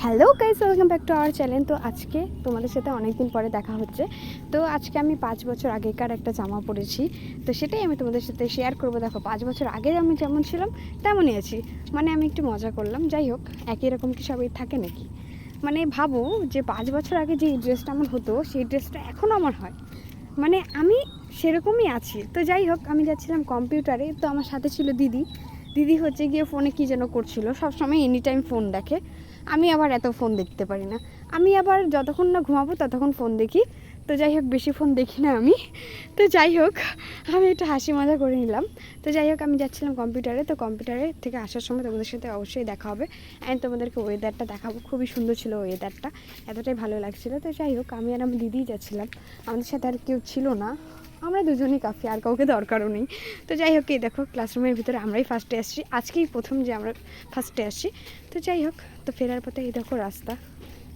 Hello guys, welcome back to our channel. তো আজকে তোমাদের সাথে অনেক দিন পরে দেখা হচ্ছে। তো আজকে আমি 5 বছর আগেকার একটা জামা পরেছি, তো সেটাই আমি তোমাদের সাথে শেয়ার করবো। দেখো, 5 বছর আগে আমি যেমন ছিলাম তেমনই আছি। মানে আমি একটু মজা করলাম। যাই হোক, একই রকম কি সবাই থাকে নাকি? মানে ভাবো যে 5 বছর আগে যে ড্রেসটা আমার হতো, সেই ড্রেসটা এখনও আমার হয়। মানে আমি সেরকমই আছি। তো যাই হোক, আমি যাচ্ছিলাম কম্পিউটারে, তো আমার সাথে ছিল দিদি। দিদি হচ্ছে গিয়ে ফোনে কী যেন করছিল, সবসময় এনি টাইম ফোন দেখে। আমি আবার এত ফোন দেখতে পারি না। আমি আবার যতক্ষণ না ঘুমাবো ততক্ষণ ফোন দেখি। তো যাই হোক, বেশি ফোন দেখি না আমি। তো যাই হোক, আমি একটু হাসি মজা করে নিলাম। তো যাই হোক, আমি যাচ্ছিলাম কম্পিউটারে। তো কম্পিউটারে থেকে আসার সময় তোমাদের সাথে অবশ্যই দেখা হবে, অ্যান্ড তোমাদেরকে ওয়েদারটা দেখাবো। খুবই সুন্দর ছিল ওয়েদারটা, এতটাই ভালো লাগছিলো। তো যাই হোক, আমি আর আমার দিদিই যাচ্ছিলাম, আমাদের সাথে আর কেউ ছিল না। আমরা দুজনেই কাফি, আর কাউকে দরকারও নেই। তো যাই হোক, এই দেখো, ক্লাসরুমের ভিতরে আমরাই ফার্স্টে আসছি। আজকেই প্রথম যে আমরা ফার্স্টে আসছি। তো যাই হোক, তো ফেরার পথে এই দেখো রাস্তা,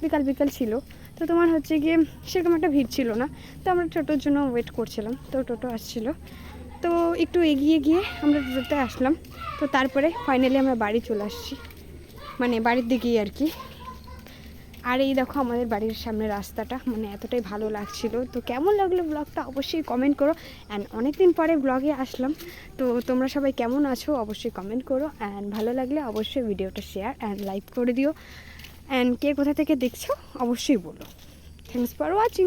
বিকাল বিকাল ছিল। তো তোমার হচ্ছে গিয়ে সেরকম একটা ভিড় ছিল না। তো আমরা টোটোর জন্য ওয়েট করছিলাম, তো টোটো আসছিলো। তো একটু এগিয়ে গিয়ে আমরা টোটোতে আসলাম। তো তারপরে ফাইনালি আমরা বাড়ি চলে আসছি, মানে বাড়ির দিকেই আর কি। আর এই দেখো আমাদের বাড়ির সামনে রাস্তাটা, মানে এতটাই ভালো লাগছিল। তো কেমন লাগলো ব্লগটা অবশ্যই কমেন্ট করো। অ্যান্ড অনেক দিন পরে ব্লগে আসলাম, তো তোমরা সবাই কেমন আছো অবশ্যই কমেন্ট করো। অ্যান্ড ভালো লাগলে অবশ্যই ভিডিওটা শেয়ার অ্যান্ড লাইক করে দিও। অ্যান্ড কে কোথা থেকে দেখছো অবশ্যই বলো। Thanks for watching.